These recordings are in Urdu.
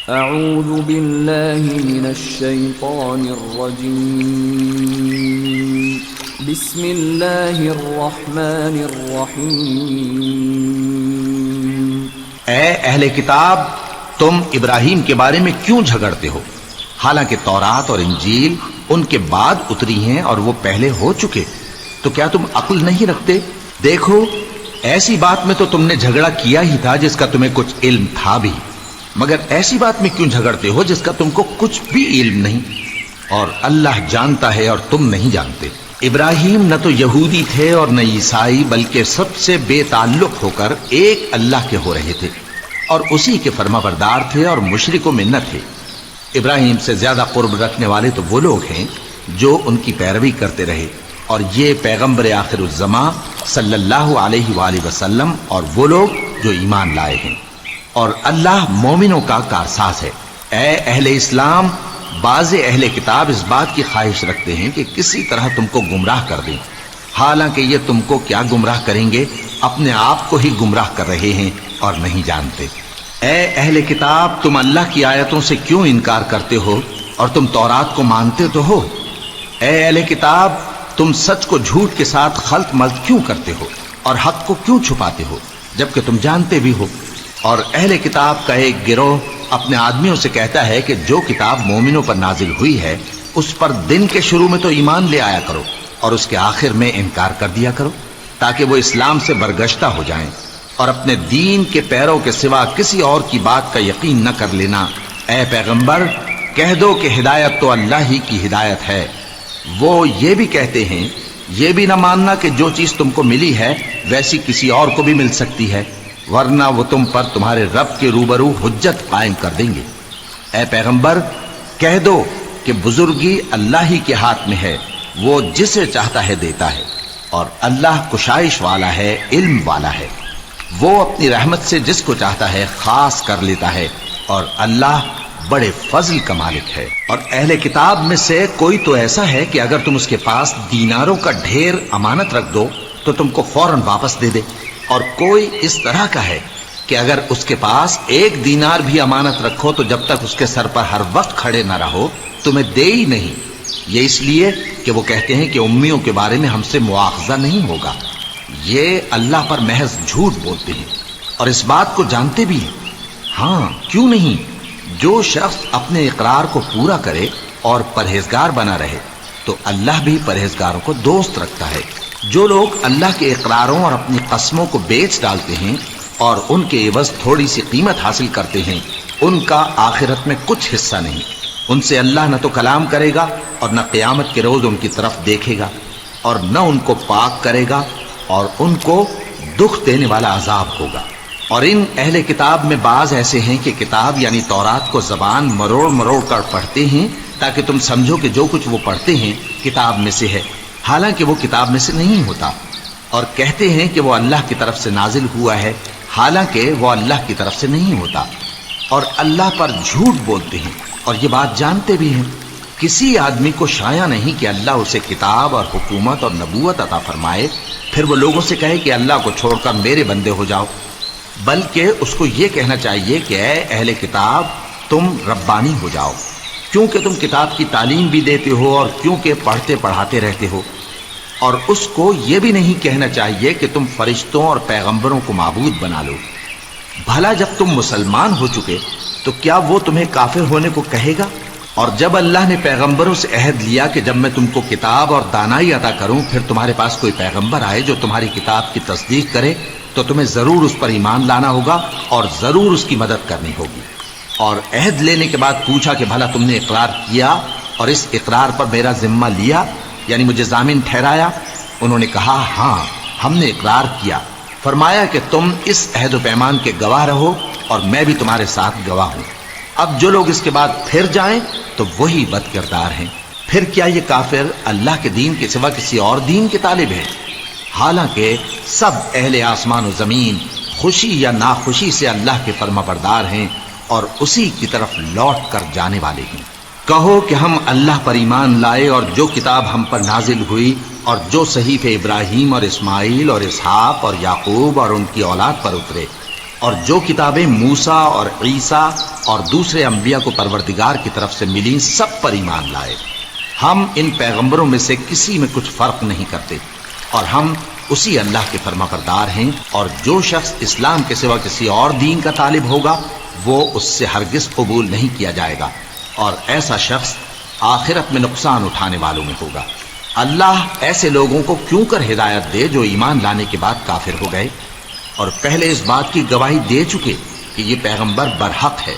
اعوذ باللہ من الشیطان الرجیم بسم اللہ الرحمن الرحیم۔ اے اہل کتاب، تم ابراہیم کے بارے میں کیوں جھگڑتے ہو؟ حالانکہ تورات اور انجیل ان کے بعد اتری ہیں اور وہ پہلے ہو چکے، تو کیا تم عقل نہیں رکھتے؟ دیکھو، ایسی بات میں تو تم نے جھگڑا کیا ہی تھا جس کا تمہیں کچھ علم تھا بھی، مگر ایسی بات میں کیوں جھگڑتے ہو جس کا تم کو کچھ بھی علم نہیں؟ اور اللہ جانتا ہے اور تم نہیں جانتے۔ ابراہیم نہ تو یہودی تھے اور نہ عیسائی، بلکہ سب سے بے تعلق ہو کر ایک اللہ کے ہو رہے تھے اور اسی کے فرما بردار تھے اور مشرکوں میں نہ تھے۔ ابراہیم سے زیادہ قرب رکھنے والے تو وہ لوگ ہیں جو ان کی پیروی کرتے رہے، اور یہ پیغمبر آخر الزماں صلی اللہ علیہ وآلہ وسلم اور وہ لوگ جو ایمان لائے ہیں، اور اللہ مومنوں کا کارساز ہے۔ اے اہل اسلام، بعض اہل کتاب اس بات کی خواہش رکھتے ہیں کہ کسی طرح تم کو گمراہ کر دیں، حالانکہ یہ تم کو کیا گمراہ کریں گے، اپنے آپ کو ہی گمراہ کر رہے ہیں اور نہیں جانتے۔ اے اہل کتاب، تم اللہ کی آیتوں سے کیوں انکار کرتے ہو اور تم تورات کو مانتے تو ہو؟ اے اہل کتاب، تم سچ کو جھوٹ کے ساتھ خلط ملط کیوں کرتے ہو اور حق کو کیوں چھپاتے ہو جبکہ تم جانتے بھی ہو؟ اور اہل کتاب کا ایک گروہ اپنے آدمیوں سے کہتا ہے کہ جو کتاب مومنوں پر نازل ہوئی ہے اس پر دن کے شروع میں تو ایمان لے آیا کرو اور اس کے آخر میں انکار کر دیا کرو، تاکہ وہ اسلام سے برگشتہ ہو جائیں، اور اپنے دین کے پیروں کے سوا کسی اور کی بات کا یقین نہ کر لینا۔ اے پیغمبر، کہہ دو کہ ہدایت تو اللہ ہی کی ہدایت ہے۔ وہ یہ بھی کہتے ہیں، یہ بھی نہ ماننا کہ جو چیز تم کو ملی ہے ویسی کسی اور کو بھی مل سکتی ہے، ورنہ وہ تم پر تمہارے رب کے روبرو حجت قائم کر دیں گے۔ اے پیغمبر، کہہ دو کہ بزرگی اللہ ہی کے ہاتھ میں ہے، وہ جسے چاہتا ہے دیتا ہے، اور اللہ کشائش والا ہے، علم والا ہے، وہ اپنی رحمت سے جس کو چاہتا ہے خاص کر لیتا ہے، اور اللہ بڑے فضل کا مالک ہے۔ اور اہل کتاب میں سے کوئی تو ایسا ہے کہ اگر تم اس کے پاس دیناروں کا ڈھیر امانت رکھ دو تو تم کو فوراً واپس دے دے، اور کوئی اس طرح کا ہے کہ اگر اس کے پاس 1 دینار بھی امانت رکھو تو جب تک اس کے سر پر ہر وقت کھڑے نہ رہو تمہیں دے ہی نہیں۔ یہ اس لیے کہ وہ کہتے ہیں کہ امیوں کے بارے میں ہم سے مواخذہ نہیں ہوگا۔ یہ اللہ پر محض جھوٹ بولتے ہیں اور اس بات کو جانتے بھی ہیں۔ ہاں، کیوں نہیں؟ جو شخص اپنے اقرار کو پورا کرے اور پرہیزگار بنا رہے تو اللہ بھی پرہیزگاروں کو دوست رکھتا ہے۔ جو لوگ اللہ کے اقراروں اور اپنی قسموں کو بیچ ڈالتے ہیں اور ان کے عوض تھوڑی سی قیمت حاصل کرتے ہیں، ان کا آخرت میں کچھ حصہ نہیں۔ ان سے اللہ نہ تو کلام کرے گا اور نہ قیامت کے روز ان کی طرف دیکھے گا، اور نہ ان کو پاک کرے گا، اور ان کو دکھ دینے والا عذاب ہوگا۔ اور ان اہل کتاب میں بعض ایسے ہیں کہ کتاب یعنی تورات کو زبان مروڑ مروڑ کر پڑھتے ہیں تاکہ تم سمجھو کہ جو کچھ وہ پڑھتے ہیں کتاب میں سے ہے، حالانکہ وہ کتاب میں سے نہیں ہوتا، اور کہتے ہیں کہ وہ اللہ کی طرف سے نازل ہوا ہے، حالانکہ وہ اللہ کی طرف سے نہیں ہوتا، اور اللہ پر جھوٹ بولتے ہیں اور یہ بات جانتے بھی ہیں۔ کسی آدمی کو شایع نہیں کہ اللہ اسے کتاب اور حکومت اور نبوت عطا فرمائے، پھر وہ لوگوں سے کہے کہ اللہ کو چھوڑ کر میرے بندے ہو جاؤ، بلکہ اس کو یہ کہنا چاہیے کہ اے اہل کتاب، تم ربانی ہو جاؤ، کیونکہ تم کتاب کی تعلیم بھی دیتے ہو اور کیونکہ پڑھتے پڑھاتے رہتے ہو۔ اور اس کو یہ بھی نہیں کہنا چاہیے کہ تم فرشتوں اور پیغمبروں کو معبود بنا لو۔ بھلا جب تم مسلمان ہو چکے تو کیا وہ تمہیں کافر ہونے کو کہے گا؟ اور جب اللہ نے پیغمبروں سے عہد لیا کہ جب میں تم کو کتاب اور دانائی عطا کروں پھر تمہارے پاس کوئی پیغمبر آئے جو تمہاری کتاب کی تصدیق کرے تو تمہیں ضرور اس پر ایمان لانا ہوگا اور ضرور اس کی مدد کرنی ہوگی۔ اور عہد لینے کے بعد پوچھا کہ بھلا تم نے اقرار کیا اور اس اقرار پر میرا ذمہ لیا، یعنی مجھے ضامن ٹھہرایا؟ انہوں نے کہا ہاں، ہم نے اقرار کیا۔ فرمایا کہ تم اس عہد و پیمان کے گواہ رہو اور میں بھی تمہارے ساتھ گواہ ہوں۔ اب جو لوگ اس کے بعد پھر جائیں تو وہی بد کردار ہیں۔ پھر کیا یہ کافر اللہ کے دین کے سوا کسی اور دین کے طالب ہیں؟ حالانکہ سب اہل آسمان و زمین خوشی یا ناخوشی سے اللہ کے فرما بردار ہیں اور اسی کی طرف لوٹ کر جانے والے ہیں۔ کہو کہ ہم اللہ پر ایمان لائے اور جو کتاب ہم پر نازل ہوئی اور جو صحیفے ابراہیم اور اسماعیل اور اسحاق اور یعقوب اور ان کی اولاد پر اترے، اور جو کتابیں موسیٰ اور عیسیٰ اور دوسرے انبیاء کو پروردگار کی طرف سے ملیں سب پر ایمان لائے۔ ہم ان پیغمبروں میں سے کسی میں کچھ فرق نہیں کرتے، اور ہم اسی اللہ کے فرما بردار ہیں، اور جو شخص اسلام کے سوا کسی اور دین کا طالب ہوگا وہ اس سے ہرگز قبول نہیں کیا جائے گا، اور ایسا شخص آخرت میں نقصان اٹھانے والوں میں ہوگا۔ اللہ ایسے لوگوں کو کیوں کر ہدایت دے جو ایمان لانے کے بعد کافر ہو گئے اور پہلے اس بات کی گواہی دے چکے کہ یہ پیغمبر برحق ہے،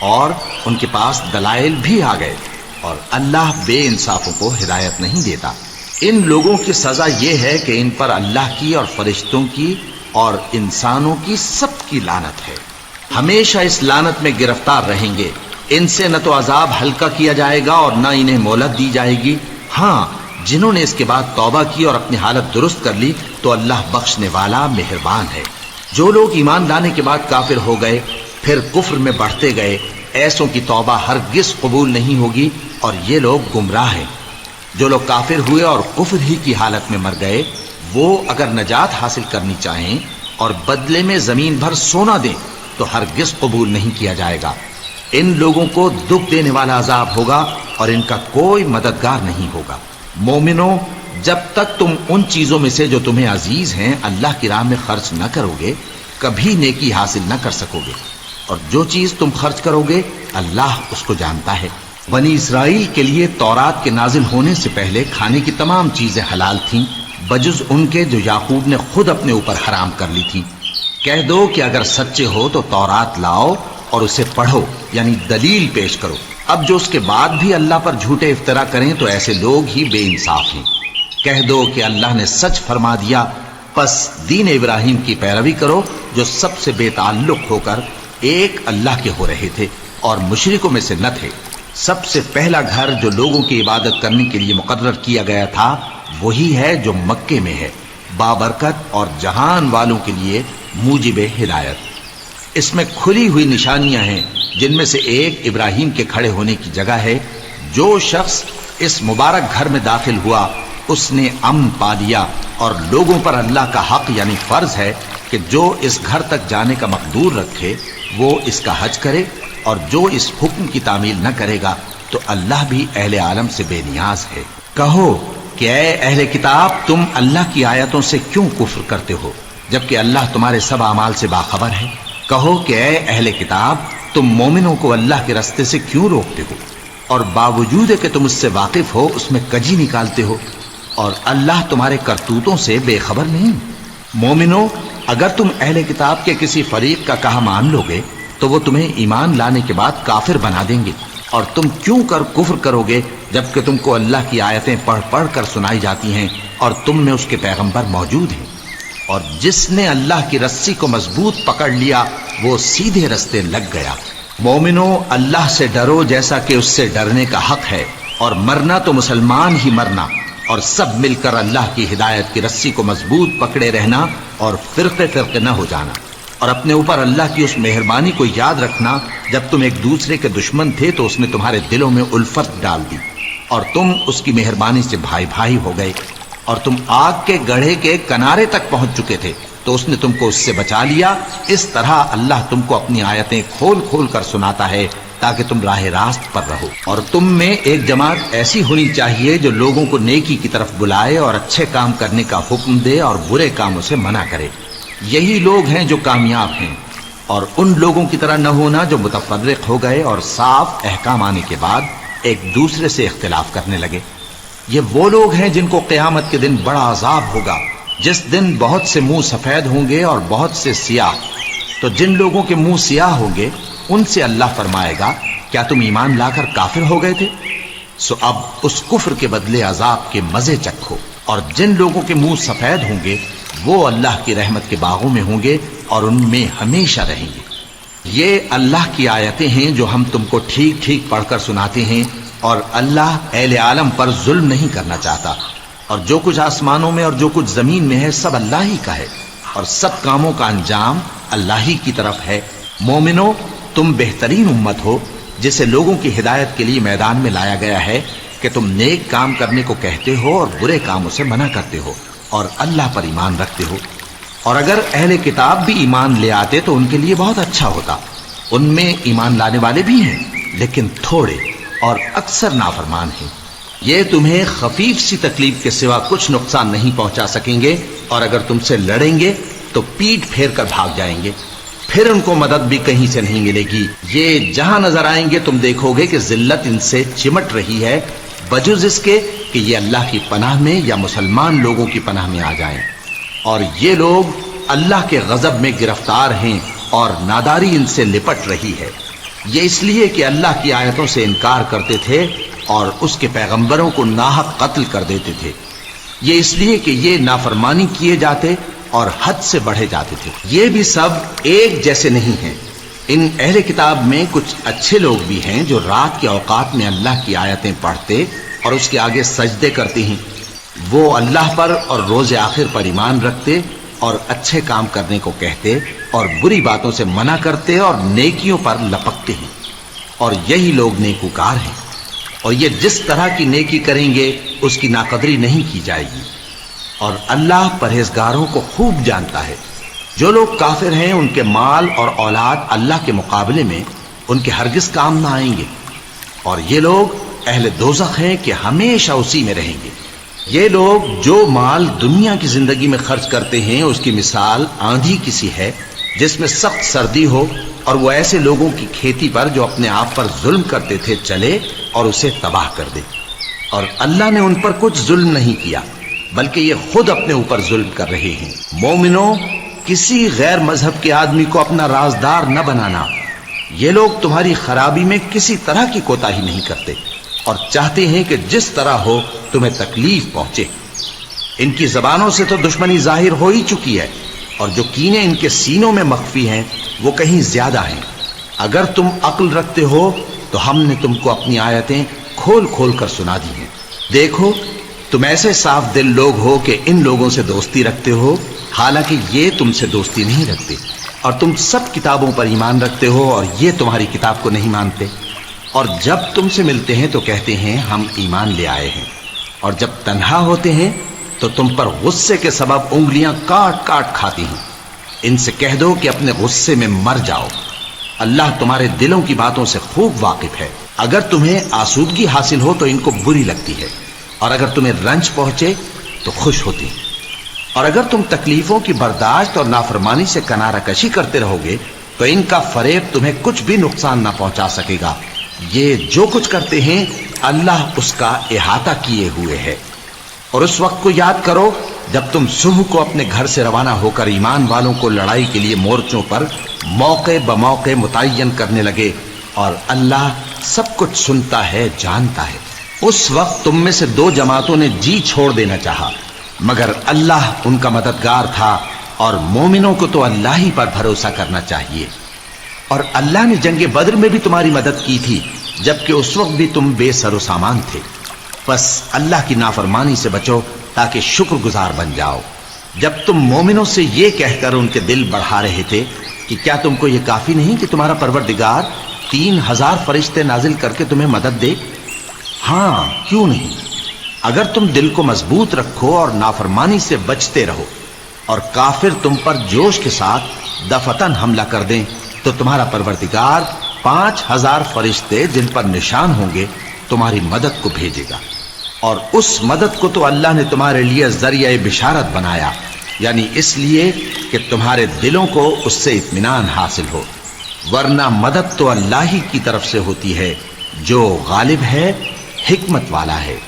اور ان کے پاس دلائل بھی آ گئے، اور اللہ بے انصافوں کو ہدایت نہیں دیتا۔ ان لوگوں کی سزا یہ ہے کہ ان پر اللہ کی اور فرشتوں کی اور انسانوں کی سب کی لعنت ہے، ہمیشہ اس لعنت میں گرفتار رہیں گے۔ ان سے نہ تو عذاب ہلکا کیا جائے گا اور نہ انہیں مہلت دی جائے گی۔ ہاں، جنہوں نے اس کے بعد توبہ کی اور اپنی حالت درست کر لی تو اللہ بخشنے والا مہربان ہے۔ جو لوگ ایمان لانے کے بعد کافر ہو گئے پھر کفر میں بڑھتے گئے، ایسوں کی توبہ ہرگز قبول نہیں ہوگی، اور یہ لوگ گمراہ ہیں۔ جو لوگ کافر ہوئے اور کفر ہی کی حالت میں مر گئے، وہ اگر نجات حاصل کرنی چاہیں اور بدلے میں زمین بھر سونا دیں تو ہرگز قبول نہیں کیا جائے گا۔ ان لوگوں کو دکھ دینے والا عذاب ہوگا اور ان کا کوئی مددگار نہیں ہوگا۔ مومنوں، جب تک تم ان چیزوں میں سے جو تمہیں عزیز ہیں اللہ کی راہ میں خرچ نہ کرو گے کبھی نیکی حاصل نہ کر سکو گے، اور جو چیز تم خرچ کرو گے اللہ اس کو جانتا ہے۔ بنی اسرائیل کے لیے تورات کے نازل ہونے سے پہلے کھانے کی تمام چیزیں حلال تھیں بجز ان کے جو یعقوب نے خود اپنے اوپر حرام کر لی تھی۔ کہہ دو کہ اگر سچے ہو تو تورات لاؤ اور اسے پڑھو، یعنی دلیل پیش کرو۔ اب جو اس کے بعد بھی اللہ پر جھوٹے افطرا کریں تو ایسے لوگ ہی بے انصاف ہیں۔ کہہ دو کہ اللہ نے سچ فرما دیا، پس دین ابراہیم کی پیروی کرو جو سب سے بے تعلق ہو کر ایک اللہ کے ہو رہے تھے اور مشرکوں میں سے نہ تھے۔ سب سے پہلا گھر جو لوگوں کی عبادت کرنے کے لیے مقرر کیا گیا تھا وہی ہے جو مکے میں ہے، بابرکت اور جہان والوں کے لیے موجب ہدایت۔ اس میں کھلی ہوئی نشانیاں ہیں جن میں سے ایک ابراہیم کے کھڑے ہونے کی جگہ ہے۔ جو شخص اس مبارک گھر میں داخل ہوا اس نے امن پا لیا، اور لوگوں پر اللہ کا حق یعنی فرض ہے کہ جو اس گھر تک جانے کا مقدور رکھے وہ اس کا حج کرے، اور جو اس حکم کی تعمیل نہ کرے گا تو اللہ بھی اہل عالم سے بے نیاز ہے۔ کہو کہ اے اہل کتاب، تم اللہ کی آیتوں سے کیوں کفر کرتے ہو جبکہ اللہ تمہارے سب اعمال سے باخبر ہے؟ کہو کہ اے اہل کتاب، تم مومنوں کو اللہ کے راستے سے کیوں روکتے ہو، اور باوجود کہ تم اس سے واقف ہو اس میں کجی نکالتے ہو، اور اللہ تمہارے کرتوتوں سے بے خبر نہیں؟ مومنوں، اگر تم اہل کتاب کے کسی فریق کا کہا مان لو گے تو وہ تمہیں ایمان لانے کے بعد کافر بنا دیں گے، اور تم کیوں کر کفر کرو گے جبکہ تم کو اللہ کی آیتیں پڑھ پڑھ کر سنائی جاتی ہیں اور تم میں اس کے پیغمبر موجود ہیں۔ اور جس نے اللہ کی رسی کو مضبوط پکڑ لیا وہ سیدھے رستے لگ گیا۔ مومنوں، اللہ سے ڈرو جیسا کہ اس سے ڈرنے کا حق ہے، اور مرنا تو مسلمان ہی مرنا، اور سب مل کر اللہ کی ہدایت کی رسی کو مضبوط پکڑے رہنا اور فرقے فرقے نہ ہو جانا، اور اپنے اوپر اللہ کی اس مہربانی کو یاد رکھنا جب تم ایک دوسرے کے دشمن تھے تو اس نے تمہارے دلوں میں الفت ڈال دی اور تم اس کی مہربانی سے بھائی بھائی ہو گئے، اور تم آگ کے گڑھے کے کنارے تک پہنچ چکے تھے تو اس نے تم کو اس سے بچا لیا۔ اس طرح اللہ تم کو اپنی آیتیں کھول کھول کر سناتا ہے تاکہ تم راہ راست پر رہو۔ اور تم میں ایک جماعت ایسی ہونی چاہیے جو لوگوں کو نیکی کی طرف بلائے اور اچھے کام کرنے کا حکم دے اور برے کاموں سے منع کرے۔ یہی لوگ ہیں جو کامیاب ہیں، اور ان لوگوں کی طرح نہ ہونا جو متفرق ہو گئے اور صاف احکام آنے کے بعد ایک دوسرے سے اختلاف کرنے لگے۔ یہ وہ لوگ ہیں جن کو قیامت کے دن بڑا عذاب ہوگا، جس دن بہت سے منہ سفید ہوں گے اور بہت سے سیاہ۔ تو جن لوگوں کے منہ سیاہ ہوں گے ان سے اللہ فرمائے گا، کیا تم ایمان لا کر کافر ہو گئے تھے؟ سو اب اس کفر کے بدلے عذاب کے مزے چکھو۔ اور جن لوگوں کے منہ سفید ہوں گے وہ اللہ کی رحمت کے باغوں میں ہوں گے اور ان میں ہمیشہ رہیں گے۔ یہ اللہ کی آیتیں ہیں جو ہم تم کو ٹھیک ٹھیک پڑھ کر سناتے ہیں، اور اللہ اہل عالم پر ظلم نہیں کرنا چاہتا، اور جو کچھ آسمانوں میں اور جو کچھ زمین میں ہے سب اللہ ہی کا ہے، اور سب کاموں کا انجام اللہ ہی کی طرف ہے۔ مومنوں، تم بہترین امت ہو جسے لوگوں کی ہدایت کے لیے میدان میں لایا گیا ہے کہ تم نیک کام کرنے کو کہتے ہو اور برے کاموں سے منع کرتے ہو اور اللہ پر ایمان رکھتے ہو۔ اور اگر اہل کتاب بھی ایمان لے آتے تو ان کے لیے بہت اچھا ہوتا، ان میں ایمان لانے والے بھی ہیں لیکن تھوڑے اور اکثر نافرمان ہیں۔ یہ تمہیں خفیف سی تکلیف کے سوا کچھ نقصان نہیں پہنچا سکیں گے، اور اگر تم سے لڑیں گے تو پیٹ پھیر کر بھاگ جائیں گے، پھر ان کو مدد بھی کہیں سے نہیں ملے گی۔ یہ جہاں نظر آئیں گے تم دیکھو گے کہ ذلت ان سے چمٹ رہی ہے، بجز اس کے کہ یہ اللہ کی پناہ میں یا مسلمان لوگوں کی پناہ میں آ جائیں، اور یہ لوگ اللہ کے غضب میں گرفتار ہیں اور ناداری ان سے لپٹ رہی ہے۔ یہ اس لیے کہ اللہ کی آیتوں سے انکار کرتے تھے اور اس کے پیغمبروں کو ناحق قتل کر دیتے تھے، یہ اس لیے کہ یہ نافرمانی کیے جاتے اور حد سے بڑھے جاتے تھے۔ یہ بھی سب ایک جیسے نہیں ہیں۔ ان اہل کتاب میں کچھ اچھے لوگ بھی ہیں جو رات کے اوقات میں اللہ کی آیتیں پڑھتے اور اس کے آگے سجدے کرتے ہیں، وہ اللہ پر اور روز آخر پر ایمان رکھتے اور اچھے کام کرنے کو کہتے اور بری باتوں سے منع کرتے اور نیکیوں پر لپکتے ہیں، اور یہی لوگ نیکوکار ہیں، اور یہ جس طرح کی نیکی کریں گے اس کی ناقدری نہیں کی جائے گی، اور اللہ پرہیزگاروں کو خوب جانتا ہے۔ جو لوگ کافر ہیں ان کے مال اور اولاد اللہ کے مقابلے میں ان کے ہرگز کام نہ آئیں گے، اور یہ لوگ اہل دوزخ ہیں کہ ہمیشہ اسی میں رہیں گے۔ یہ لوگ جو مال دنیا کی زندگی میں خرچ کرتے ہیں اس کی مثال آندھی کسی ہے جس میں سخت سردی ہو، اور وہ ایسے لوگوں کی کھیتی پر جو اپنے آپ پر ظلم کرتے تھے چلے اور اسے تباہ کر دے، اور اللہ نے ان پر کچھ ظلم نہیں کیا بلکہ یہ خود اپنے اوپر ظلم کر رہے ہیں۔ مومنوں، کسی غیر مذہب کے آدمی کو اپنا رازدار نہ بنانا۔ یہ لوگ تمہاری خرابی میں کسی طرح کی کوتاہی نہیں کرتے اور چاہتے ہیں کہ جس طرح ہو تمہیں تکلیف پہنچے۔ ان کی زبانوں سے تو دشمنی ظاہر ہو ہی چکی ہے، اور جو کینے ان کے سینوں میں مخفی ہیں وہ کہیں زیادہ ہیں۔ اگر تم عقل رکھتے ہو تو ہم نے تم کو اپنی آیتیں کھول کھول کر سنا دی ہیں۔ دیکھو، تم ایسے صاف دل لوگ ہو کہ ان لوگوں سے دوستی رکھتے ہو، حالانکہ یہ تم سے دوستی نہیں رکھتے، اور تم سب کتابوں پر ایمان رکھتے ہو اور یہ تمہاری کتاب کو نہیں مانتے، اور جب تم سے ملتے ہیں تو کہتے ہیں ہم ایمان لے آئے ہیں، اور جب تنہا ہوتے ہیں تو تم پر غصے کے سبب انگلیاں کاٹ کاٹ کھاتی ہیں۔ ان سے کہہ دو کہ اپنے غصے میں مر جاؤ، اللہ تمہارے دلوں کی باتوں سے خوب واقف ہے۔ اگر تمہیں آسودگی حاصل ہو تو ان کو بری لگتی ہے، اور اگر تمہیں رنج پہنچے تو خوش ہوتی ہیں، اور اگر تم تکلیفوں کی برداشت اور نافرمانی سے کنارہ کشی کرتے رہو گے تو ان کا فریب تمہیں کچھ بھی نقصان نہ پہنچا سکے گا۔ یہ جو کچھ کرتے ہیں اللہ اس کا احاطہ کیے ہوئے ہے۔ اور اس وقت کو یاد کرو جب تم صبح کو اپنے گھر سے روانہ ہو کر ایمان والوں کو لڑائی کے لیے مورچوں پر موقع بموقع متعین کرنے لگے، اور اللہ سب کچھ سنتا ہے، جانتا ہے۔ اس وقت تم میں سے دو جماعتوں نے جی چھوڑ دینا چاہا، مگر اللہ ان کا مددگار تھا، اور مومنوں کو تو اللہ ہی پر بھروسہ کرنا چاہیے۔ اور اللہ نے جنگ بدر میں بھی تمہاری مدد کی تھی جبکہ اس وقت بھی تم بے سر و سامان تھے۔ بس اللہ کی نافرمانی سے بچو تاکہ شکر گزار بن جاؤ۔ جب تم مومنوں سے یہ کہہ کر ان کے دل بڑھا رہے تھے کہ کیا تم کو یہ کافی نہیں کہ تمہارا پروردگار 3000 فرشتے نازل کر کے تمہیں مدد دے؟ ہاں، کیوں نہیں؟ اگر تم دل کو مضبوط رکھو اور نافرمانی سے بچتے رہو، اور کافر تم پر جوش کے ساتھ دفتن حملہ کر دیں تو تمہارا پروردگار 5000 فرشتے جن پر نشان ہوں گے تمہاری مدد کو بھیجے گا، اور اس مدد کو تو اللہ نے تمہارے لیے ذریعہ بشارت بنایا، یعنی اس لیے کہ تمہارے دلوں کو اس سے اطمینان حاصل ہو، ورنہ مدد تو اللہ ہی کی طرف سے ہوتی ہے جو غالب ہے، حکمت والا ہے۔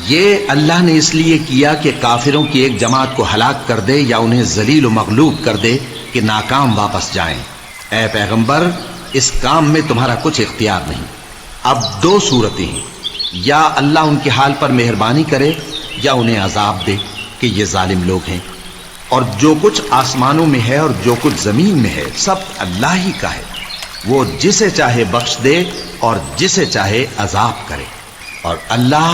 یہ اللہ نے اس لیے کیا کہ کافروں کی ایک جماعت کو ہلاک کر دے یا انہیں ذلیل و مغلوب کر دے کہ ناکام واپس جائیں۔ اے پیغمبر، اس کام میں تمہارا کچھ اختیار نہیں۔ اب دو صورتیں ہیں، یا اللہ ان کے حال پر مہربانی کرے یا انہیں عذاب دے کہ یہ ظالم لوگ ہیں، اور جو کچھ آسمانوں میں ہے اور جو کچھ زمین میں ہے سب اللہ ہی کا ہے، وہ جسے چاہے بخش دے اور جسے چاہے عذاب کرے، اور اللہ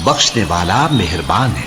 بخشنے والا مہربان ہے۔